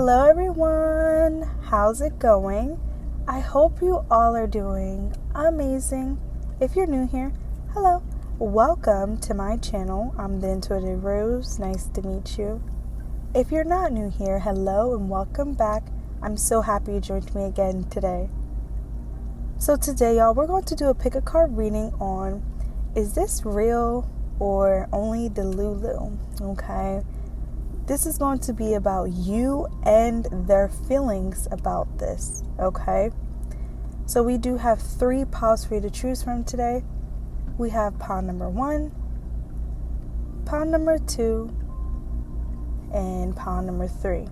Hello everyone, how's it going? I hope you all are doing amazing. If you're new here, hello, welcome to my channel. I'm the Intuitive Rose, nice to meet you. If you're not new here, hello and welcome back. I'm so happy you joined me again today. So today, y'all, we're going to do a pick a card reading on, is this real or only Delulu? Okay. This is going to be about you and their feelings about this, okay? So we do have 3 piles for you to choose from today. We have pile number 1, pile number 2, and pile number 3.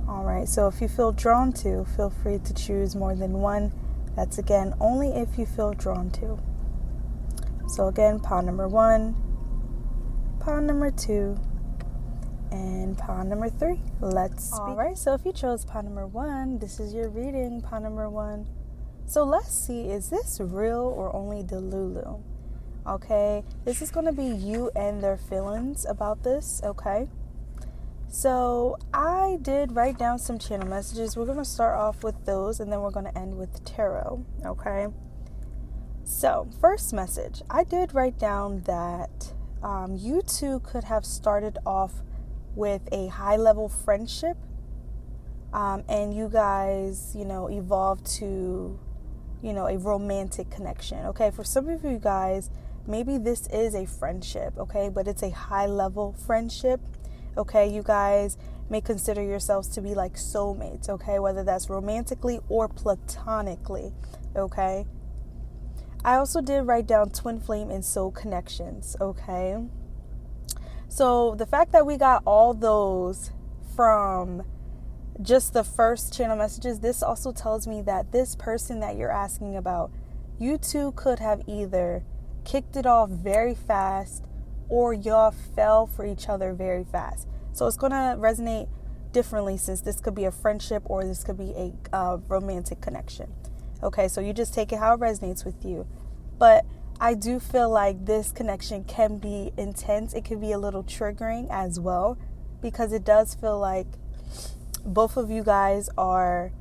All right, so if you feel drawn to, feel free to choose more than one. That's again, only if you feel drawn to. So again, pile number 1, pile number 2, and pile number 3. Let's speak. All right, so if you chose pile number 1, this is your reading, pile number 1. So let's see, is this real or only Delulu? Okay, this is going to be you and their feelings about this, okay? So I did write down some channel messages. We're going to start off with those, and then we're going to end with tarot, okay? So first message, I did write down that you two could have started off with a high-level friendship, and you guys, evolved to, a romantic connection, okay? For some of you guys, maybe this is a friendship, okay? But it's a high-level friendship, okay? You guys may consider yourselves to be like soulmates, okay? Whether that's romantically or platonically, okay? I also did write down twin flame and soul connections, okay? So the fact that we got all those from just the first channel messages, this also tells me that this person that you're asking about, you two could have either kicked it off very fast or y'all fell for each other very fast. So it's going to resonate differently, since this could be a friendship or this could be a romantic connection. Okay, so you just take it how it resonates with you. But I do feel like this connection can be intense. It can be a little triggering as well, because it does feel like both of you guys are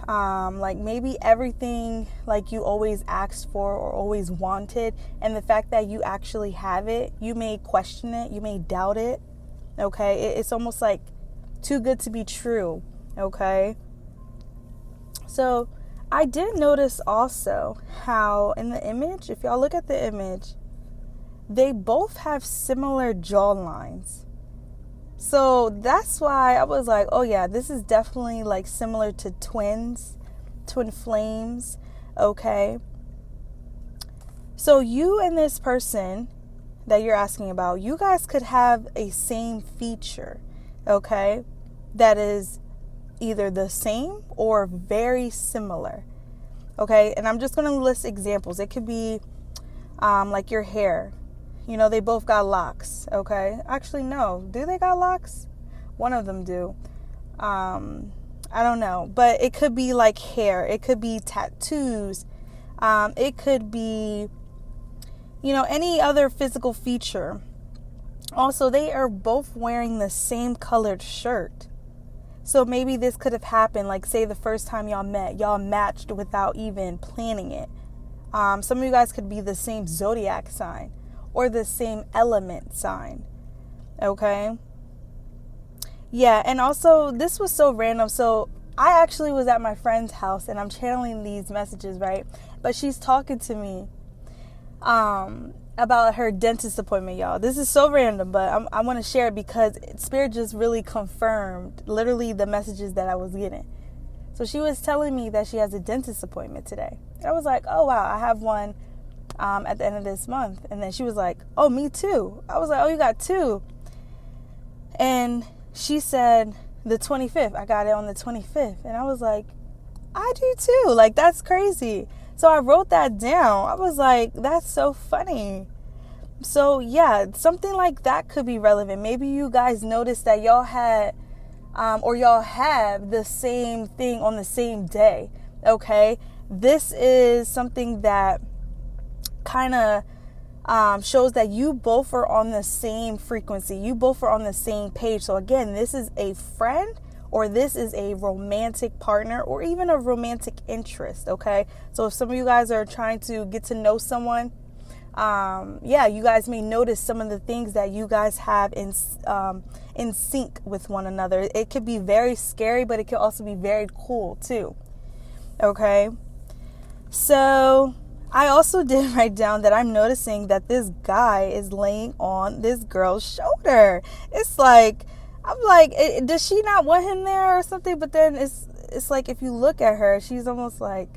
like maybe everything like you always asked for or always wanted, and the fact that you actually have it, you may question it, you may doubt it, okay? It's almost like too good to be true, okay? So I did notice also how in the image, if y'all look at the image, they both have similar jawlines. So that's why I was like, oh yeah, this is definitely like similar to twin flames, okay? So you and this person that you're asking about, you guys could have a same feature, okay? That is either the same or very similar, okay? And I'm just going to list examples. It could be like your hair. They both got locks, okay? Actually, no. Do they got locks? One of them do. I don't know. But it could be like hair. It could be tattoos. It could be, any other physical feature. Also, they are both wearing the same colored shirt. So maybe this could have happened, like say the first time y'all met, y'all matched without even planning it. Some of you guys could be the same zodiac sign or the same element sign, okay? Yeah, and also this was so random. So I actually was at my friend's house and I'm channeling these messages, right? But she's talking to me about her dentist appointment, y'all. This is so random, but I want to share it because Spirit just really confirmed literally the messages that I was getting. So she was telling me that she has a dentist appointment today. I was like, oh wow, I have one at the end of this month. And then she was like, oh, me too. I was like, oh, you got 2. And she said the 25th. I got it on the 25th. And I was like, I do too. Like, that's crazy. So I wrote that down. I was like, that's so funny. So yeah, something like that could be relevant. Maybe you guys noticed that y'all had or y'all have the same thing on the same day. Okay. This is something that kind of shows that you both are on the same frequency. You both are on the same page. So again, this is a friend, or this is a romantic partner, or even a romantic interest, okay? So if some of you guys are trying to get to know someone, you guys may notice some of the things that you guys have in sync with one another. It could be very scary, but it could also be very cool too, okay? So I also did write down that I'm noticing that this guy is laying on this girl's shoulder. It's like, I'm like, does she not want him there or something? But then it's like, if you look at her, she's almost like,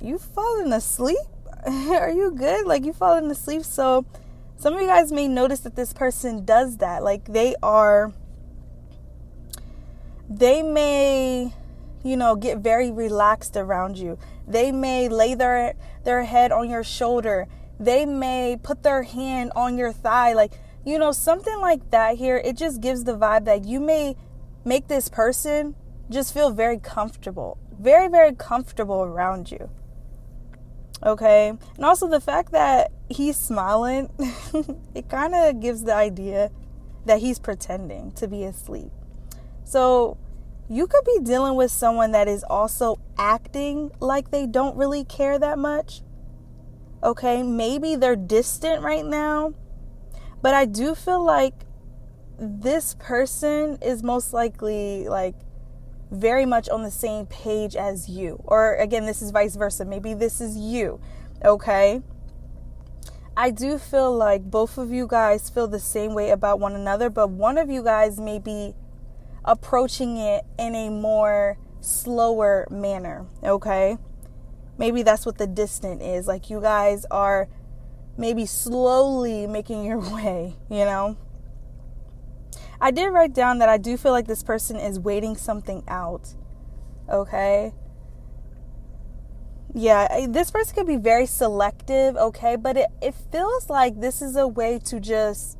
you falling asleep? Are you good? Like, you falling asleep? So some of you guys may notice that this person does that. Like, they may, get very relaxed around you. They may lay their head on your shoulder. They may put their hand on your thigh. Like, something like that here. It just gives the vibe that you may make this person just feel very comfortable. Very, very comfortable around you. Okay? And also the fact that he's smiling, it kind of gives the idea that he's pretending to be asleep. So you could be dealing with someone that is also acting like they don't really care that much. Okay? Maybe they're distant right now. But I do feel like this person is most likely like very much on the same page as you. Or again, this is vice versa. Maybe this is you. Okay? I do feel like both of you guys feel the same way about one another, but one of you guys may be approaching it in a more slower manner. Okay? Maybe that's what the distant is. Like, you guys are maybe slowly making your way, I did write down that I do feel like this person is waiting something out. Okay? Yeah, this person could be very selective, okay? But it feels like this is a way to just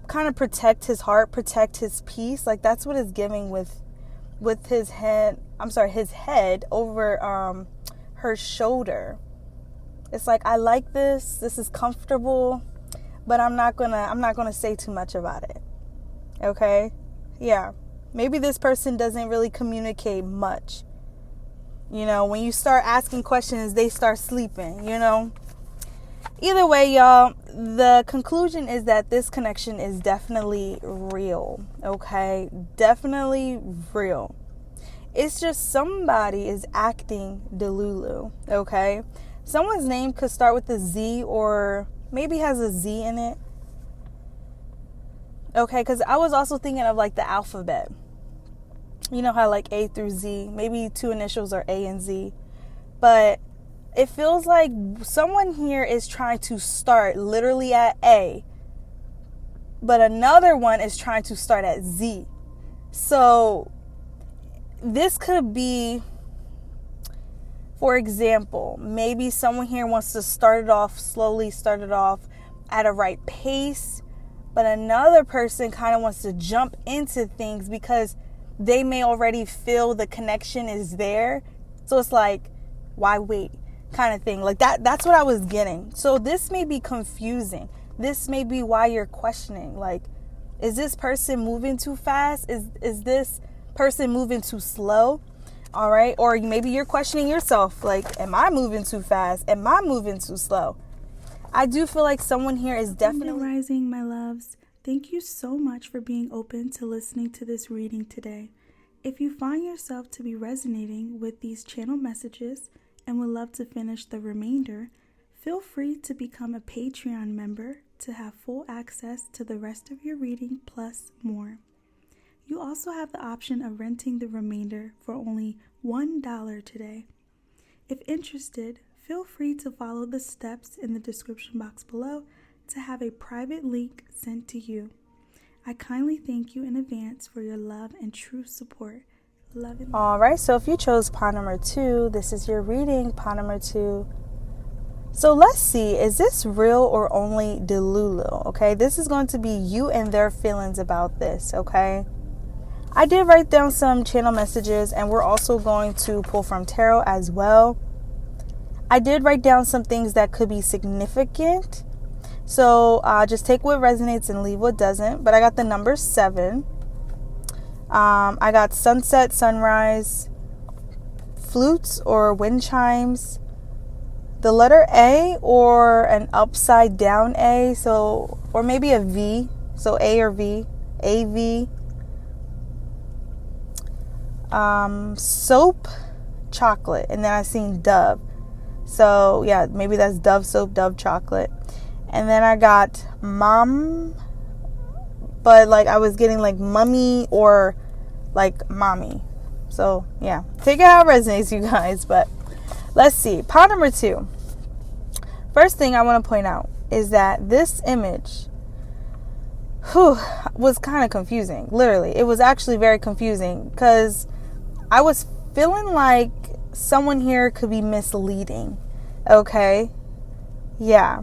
kind of protect his heart, protect his peace. Like, that's what it's giving with his head over her shoulder. It's like, I like this is comfortable, but I'm not gonna say too much about it. Okay? Yeah. Maybe this person doesn't really communicate much. When you start asking questions, they start sleeping, Either way, y'all, the conclusion is that this connection is definitely real. Okay? Definitely real. It's just somebody is acting delulu. Okay? Someone's name could start with a Z, or maybe has a Z in it. Okay, because I was also thinking of like the alphabet. You know how like A through Z, maybe two initials are A and Z. But it feels like someone here is trying to start literally at A, but another one is trying to start at Z. So this could be, for example, maybe someone here wants to start it off slowly, start it off at a right pace, but another person kind of wants to jump into things because they may already feel the connection is there. So it's like, why wait? Kind of thing. Like that's what I was getting. So this may be confusing. This may be why you're questioning. Like, is this person moving too fast? Is this person moving too slow? All right. Or maybe you're questioning yourself. Like, am I moving too fast? Am I moving too slow? I do feel like someone here is definitely rising, my loves. Thank you so much for being open to listening to this reading today. If you find yourself to be resonating with these channel messages and would love to finish the remainder, feel free to become a Patreon member to have full access to the rest of your reading plus more. You also have the option of renting the remainder for only $1 today. If interested, feel free to follow the steps in the description box below to have a private link sent to you. I kindly thank you in advance for your love and true support. Love and all right, so if you chose pawn number 2, this is your reading, pawn number 2. So let's see, is this real or only delulu? Okay, this is going to be you and their feelings about this, okay? I did write down some channel messages, and we're also going to pull from tarot as well. I did write down some things that could be significant. So just take what resonates and leave what doesn't. But I got the number 7. I got sunset, sunrise, flutes or wind chimes, the letter A or an upside down A, so, or maybe a V, so A or V, AV, soap, chocolate, and then I seen Dove. So yeah, maybe that's Dove soap, Dove chocolate. And then I got mom, but like I was getting like mummy or like mommy. So yeah, take it how it resonates, you guys. But let's see. Pile number 2. First thing I want to point out is that this image was kind of confusing. Literally, it was actually very confusing because I was feeling like someone here could be misleading. Okay? Yeah.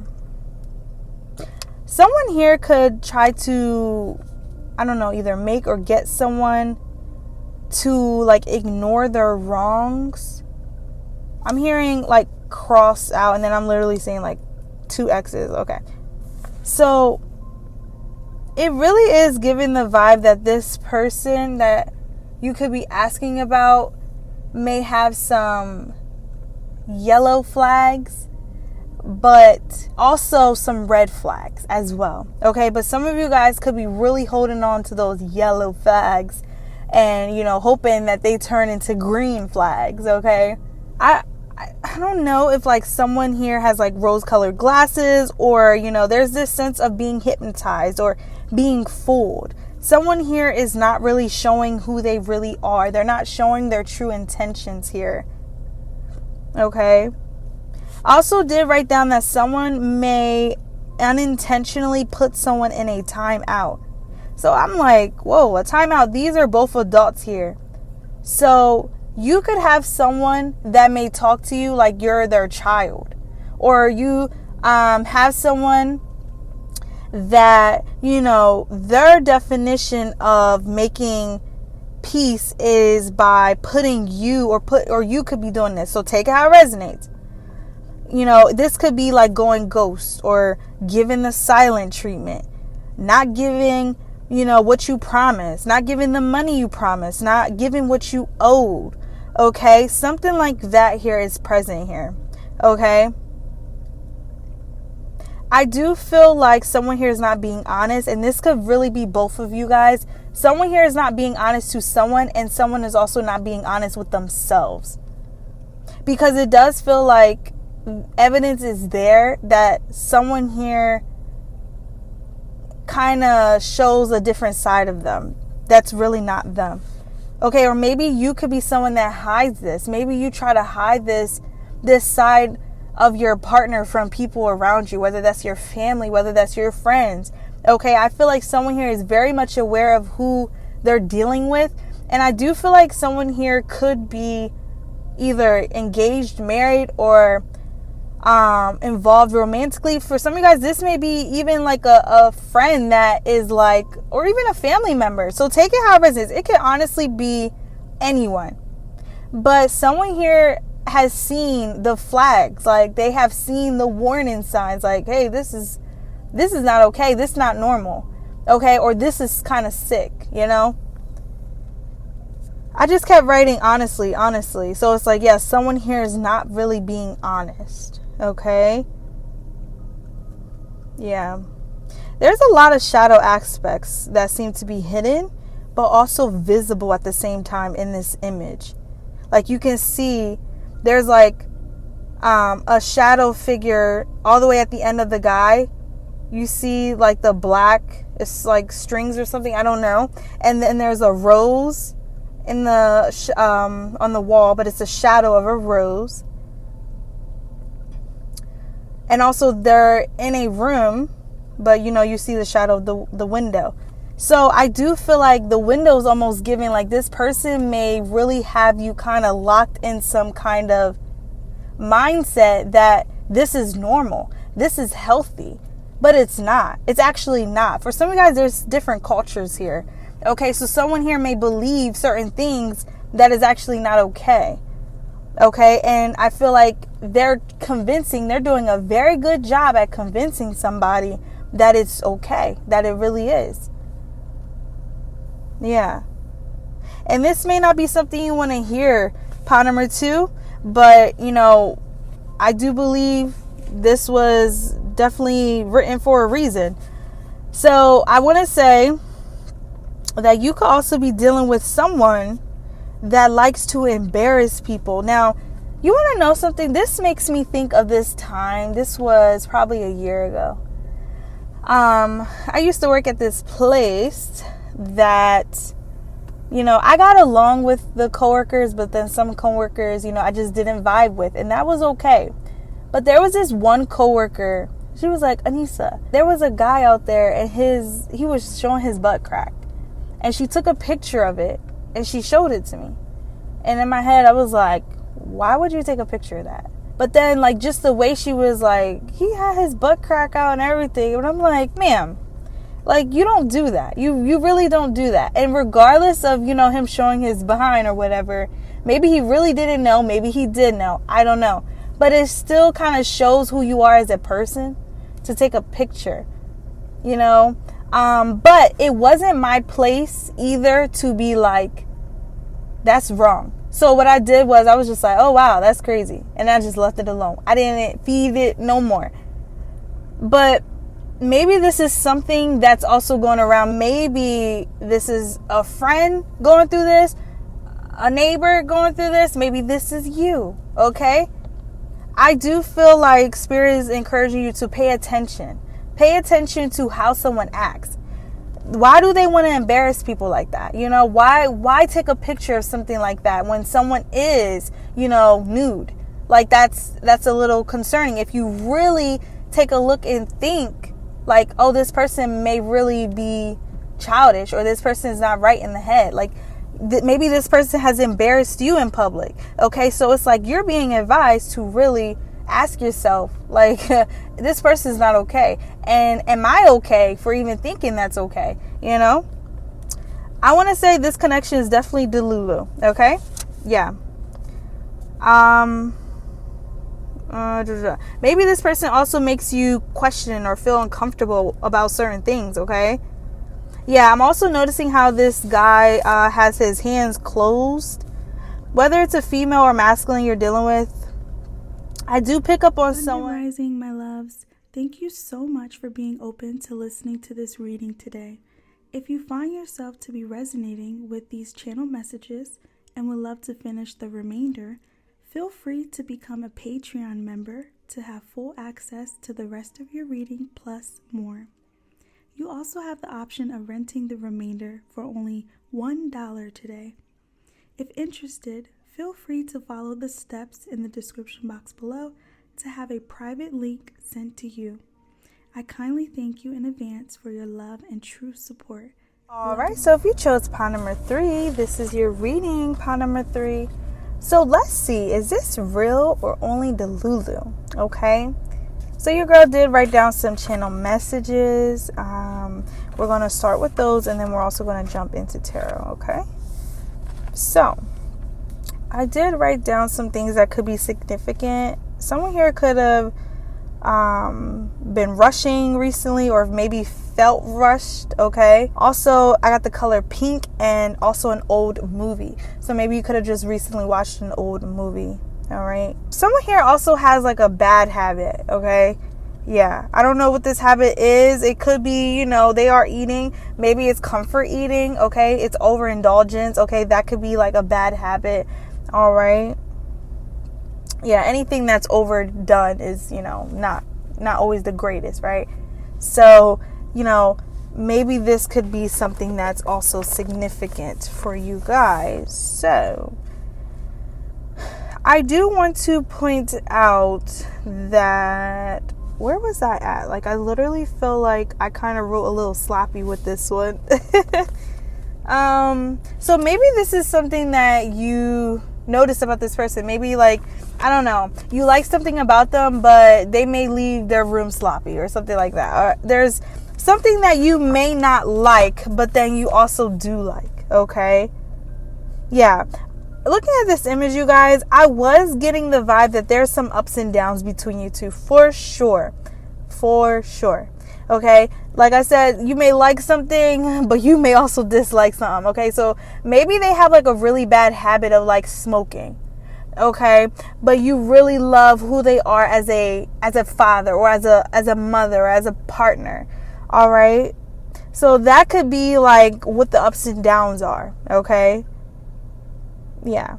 Someone here could try to, I don't know, either make or get someone to like ignore their wrongs. I'm hearing like cross out, and then I'm literally saying like 2 X's. Okay. So it really is giving the vibe that this person that you could be asking about may have some yellow flags, but also some red flags as well. Okay, but some of you guys could be really holding on to those yellow flags and, you know, hoping that they turn into green flags. Okay, I don't know if like someone here has like rose-colored glasses, or, you know, there's this sense of being hypnotized or being fooled. Someone here is not really showing who they really are. They're not showing their true intentions here. Okay. I also did write down that someone may unintentionally put someone in a timeout. So I'm like, whoa, a timeout. These are both adults here. So you could have someone that may talk to you like you're their child. Or you have someone that, you know, their definition of making peace is by putting you, or you could be doing this. So take it how it resonates. You know, this could be like going ghost or giving the silent treatment, not giving, you know, what you promised, not giving the money you promised, not giving what you owed. Okay, something like that here is present here. Okay, I do feel like someone here is not being honest, and this could really be both of you guys. Someone here is not being honest to someone, and someone is also not being honest with themselves, because it does feel like evidence is there that someone here kind of shows a different side of them that's really not them. Okay, or maybe you could be someone that hides this. Maybe you try to hide this side of your partner from people around you, whether that's your family, whether that's your friends. Okay, I feel like someone here is very much aware of who they're dealing with, and I do feel like someone here could be either engaged, married, or involved romantically. For some of you guys, this may be even like a friend that is like, or even a family member. So take it how it resonates. It could honestly be anyone, but someone here has seen the flags. Like, they have seen the warning signs, like, hey, this is not okay, this is not normal, okay, or this is kind of sick, you know. I just kept writing honestly. So it's like, yeah, someone here is not really being honest. Okay. Yeah. There's a lot of shadow aspects that seem to be hidden, but also visible at the same time in this image. Like, you can see there's like a shadow figure all the way at the end of the guy. You see like the black, it's like strings or something, I don't know. And then there's a rose in the on the wall, but it's a shadow of a rose. And also they're in a room, but you know, you see the shadow of the window. So I do feel like the window is almost giving like this person may really have you kind of locked in some kind of mindset that this is normal, this is healthy, but it's not. It's actually not. For some of you guys, there's different cultures here. Okay, so someone here may believe certain things that is actually not okay. Okay, and I feel like they're doing a very good job at convincing somebody that it's okay, that it really is. Yeah. And this may not be something you want to hear, pot number 2, but, I do believe this was definitely written for a reason. So I want to say that you could also be dealing with someone that likes to embarrass people. Now, you want to know something? This makes me think of this time. This was probably a year ago. I used to work at this place that, I got along with the coworkers, but then some coworkers, I just didn't vibe with, and that was okay. But there was this one coworker. She was like, Anissa, there was a guy out there, and he was showing his butt crack, and she took a picture of it and she showed it to me. And in my head, I was like, why would you take a picture of that? But then, like, just the way she was like, he had his butt crack out and everything. And I'm like, ma'am, like, you don't do that. You really don't do that. And regardless of, him showing his behind or whatever, maybe he really didn't know. Maybe he did know. I don't know. But it still kind of shows who you are as a person to take a picture, But it wasn't my place either to be like, that's wrong. So what I did was I was just like, oh, wow, that's crazy. And I just left it alone. I didn't feed it no more. But maybe this is something that's also going around. Maybe this is a friend going through this, a neighbor going through this. Maybe this is you, okay? I do feel like Spirit is encouraging you to pay attention. Pay attention to how someone acts. Why do they want to embarrass people like that? Why take a picture of something like that when someone is, nude? Like, that's a little concerning. If you really take a look and think like, oh, this person may really be childish, or this person is not right in the head. Like, maybe this person has embarrassed you in public. Okay, so it's like you're being advised to really ask yourself, like, this person's not okay. And am I okay for even thinking that's okay? I want to say this connection is definitely Delulu. Okay? Yeah. Maybe this person also makes you question or feel uncomfortable about certain things. Okay? Yeah, I'm also noticing how this guy has his hands closed. Whether it's a female or masculine you're dealing with, I do pick up on someone. Rising, my loves. Thank you so much for being open to listening to this reading today. If you find yourself to be resonating with these channel messages and would love to finish the remainder, feel free to become a Patreon member to have full access to the rest of your reading plus more. You also have the option of renting the remainder for only $1 today. If interested, feel free to follow the steps in the description box below to have a private link sent to you. I kindly thank you in advance for your love and true support. All right, so if you chose pot number 3, this is your reading, pot number 3. So let's see, is this real or only Delulu? Okay, so your girl did write down some channel messages. We're going to start with those, and then we're also going to jump into tarot, okay? So I did write down some things that could be significant. Someone here could have been rushing recently, or maybe felt rushed, okay? Also, I got the color pink and also an old movie. So maybe you could have just recently watched an old movie, all right? Someone here also has like a bad habit, okay? Yeah, I don't know what this habit is. It could be, they are eating. Maybe it's comfort eating, okay? It's overindulgence, okay? That could be like a bad habit, all right? Yeah, anything that's overdone is, not always the greatest, right? So, maybe this could be something that's also significant for you guys. So, I do want to point out that, where was I at? Like, I literally feel like I kind of wrote a little sloppy with this one. So maybe this is something that you notice about this person. Maybe, like, I don't know, you like something about them, but they may leave their room sloppy or something like that. Or there's something that you may not like, but then you also do like, okay? Yeah. looking at this image, you guys, I was getting the vibe that there's some ups and downs between you two, for sure. For sure. Okay, like I said, you may like something, but you may also dislike something. Okay, so maybe they have like a really bad habit of like smoking. Okay, but you really love who they are as a father, or as a mother, or as a partner. All right, so that could be like what the ups and downs are. Okay, yeah.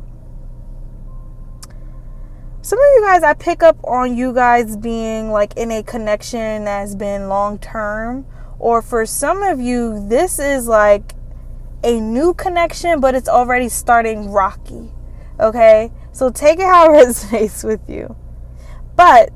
Some of you guys, I pick up on you guys being like in a connection that's been long term, or for some of you, this is like a new connection, but it's already starting rocky. Okay, so take it how it resonates with you. But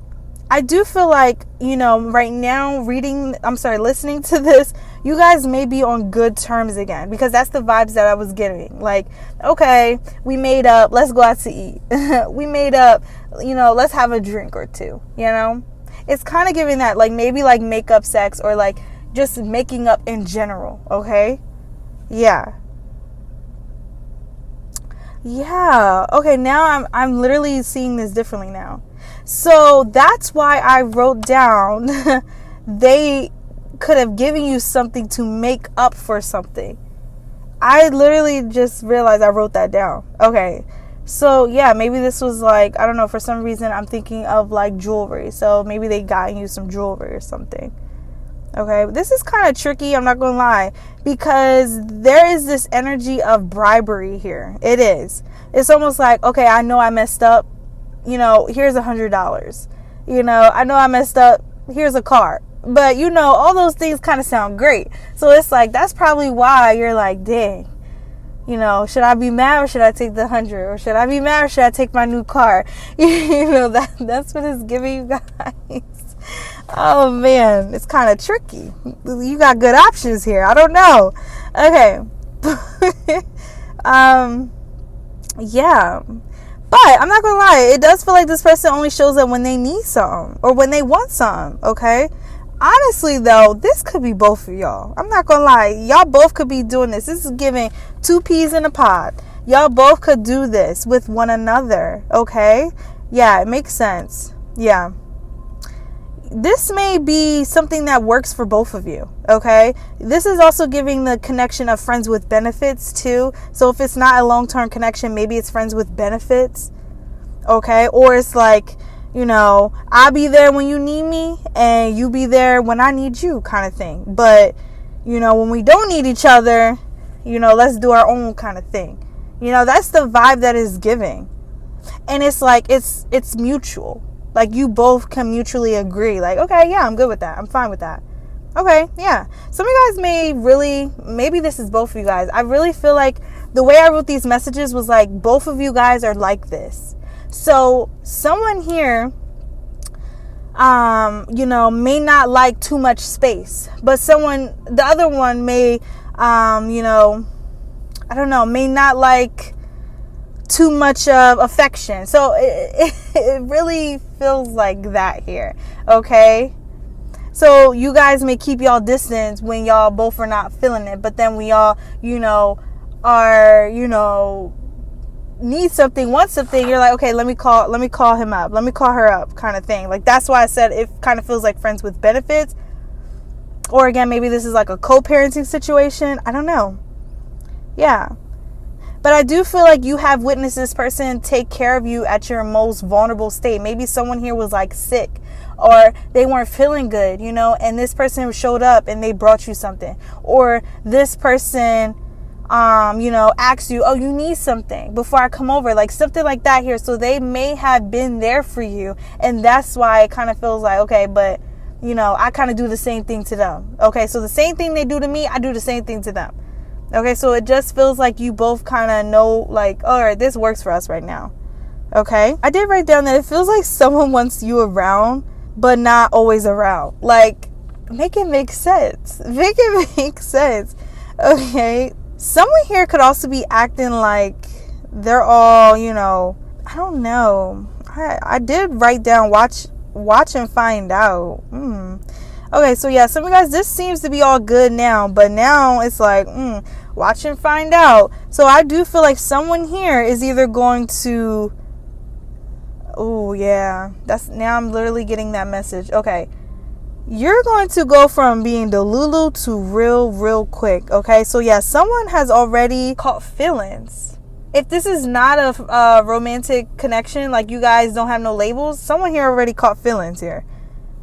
I do feel like, right now, listening to this, you guys may be on good terms again, because that's the vibes that I was getting. Like, okay, we made up, let's go out to eat. We made up, let's have a drink or two, It's kind of giving that, like, maybe like makeup sex, or like just making up in general, okay? Yeah. Yeah. Okay, now I'm literally seeing this differently now. So that's why I wrote down they could have given you something to make up for something. I literally just realized I wrote that down. Okay. So yeah, maybe this was like, I don't know, for some reason I'm thinking of like jewelry. So maybe they got you some jewelry or something. Okay, this is kind of tricky, I'm not gonna lie, because there is this energy of bribery here. It is. It's almost like, okay, I know I messed up. Here's $100. I know I messed up. Here's a car. But all those things kind of sound great. So it's like, that's probably why you're like, dang. Should I be mad, or should I take the 100? Or should I be mad, or should I take my new car? That's what it's giving you guys. Oh man, it's kind of tricky. You got good options here. I don't know. Okay. Yeah. But I'm not gonna lie, it does feel like this person only shows up when they need something, or when they want something. Okay. Honestly though, this could be both of y'all. I'm not gonna lie, y'all both could be doing this. This is giving two peas in a pod. Y'all both could do this with one another. Okay. Yeah, it makes sense. Yeah. This may be something that works for both of you, okay? This is also giving the connection of friends with benefits too. So if it's not a long-term connection, maybe it's friends with benefits, okay? Or it's like, I'll be there when you need me, and you be there when I need you, kind of thing. But, when we don't need each other, let's do our own kind of thing. That's the vibe that is giving. And it's like, it's mutual. Like, you both can mutually agree. Like, okay, yeah, I'm good with that. I'm fine with that. Okay, yeah. Some of you guys maybe this is both of you guys. I really feel like the way I wrote these messages was like, both of you guys are like this. So someone here, may not like too much space. But the other one may, may not like too much of affection. So it really feels like that here. Okay, so you guys may keep y'all distance when y'all both are not feeling it, but then we all are need something, want something, you're like, okay, let me call him up, let me call her up, kind of thing. Like, that's why I said it kind of feels like friends with benefits. Or again, maybe this is like a co-parenting situation. I don't know. Yeah. But I do feel like you have witnessed this person take care of you at your most vulnerable state. Maybe someone here was like sick, or they weren't feeling good, and this person showed up and they brought you something. Or this person, asked you, oh, you need something before I come over, like something like that here. So they may have been there for you. And that's why it kind of feels like, okay, but, I kind of do the same thing to them. Okay, so the same thing they do to me, I do the same thing to them. Okay, so it just feels like you both kind of know, like, all right, this works for us right now. Okay, I did write down that it feels like someone wants you around, but not always around. Like, make it make sense. Make it make sense. Okay, someone here could also be acting like they're all, I don't know. I did write down watch and find out. Okay, so yeah, some of you guys, this seems to be all good now, but now it's like, Watch and find out. So I do feel like someone here is either going to... Oh, yeah. Now I'm literally getting that message. Okay. You're going to go from being delulu to real quick. Okay. So yeah, someone has already caught feelings. If this is not a romantic connection, like you guys don't have no labels, someone here already caught feelings here.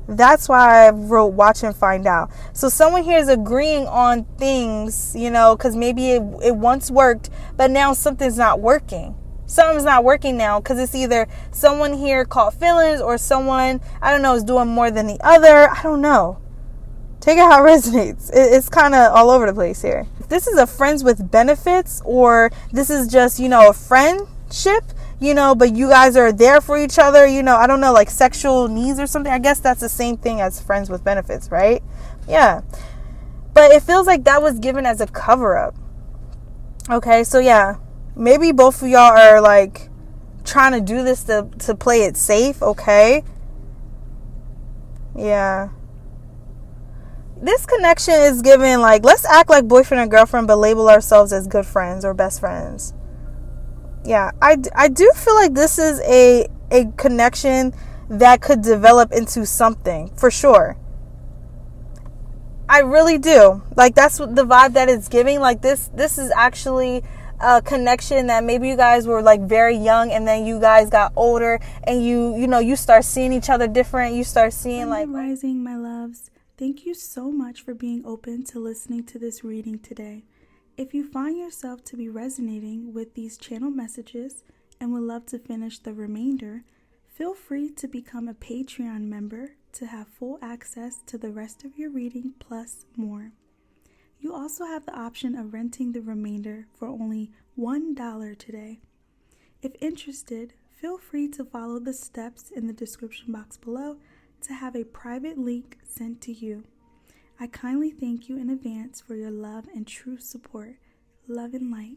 That's why I wrote watch and find out. So someone here is agreeing on things, because maybe it once worked, but now something's not working. Something's not working now because it's either someone here caught feelings or someone, I don't know, is doing more than the other. I don't know. Take it how it resonates. It's kind of all over the place here. If this is a friends with benefits or this is just, a friendship, but you guys are there for each other, I don't know, like sexual needs or something. I guess that's the same thing as friends with benefits, right? Yeah. But it feels like that was given as a cover up. Okay, so yeah. Maybe both of y'all are like trying to do this to play it safe, okay? Yeah. This connection is given like, let's act like boyfriend and girlfriend, but label ourselves as good friends or best friends. Yeah, I do feel like this is a connection that could develop into something, for sure. I really do. Like, that's what the vibe that it's giving. Like, this is actually a connection that maybe you guys were like very young and then you guys got older and you start seeing each other different. You start seeing like... Rising, my loves. Thank you so much for being open to listening to this reading today. If you find yourself to be resonating with these channel messages and would love to finish the remainder, feel free to become a Patreon member to have full access to the rest of your reading plus more. You also have the option of renting the remainder for only $1 today. If interested, feel free to follow the steps in the description box below to have a private link sent to you. I kindly thank you in advance for your love and true support. Love and light.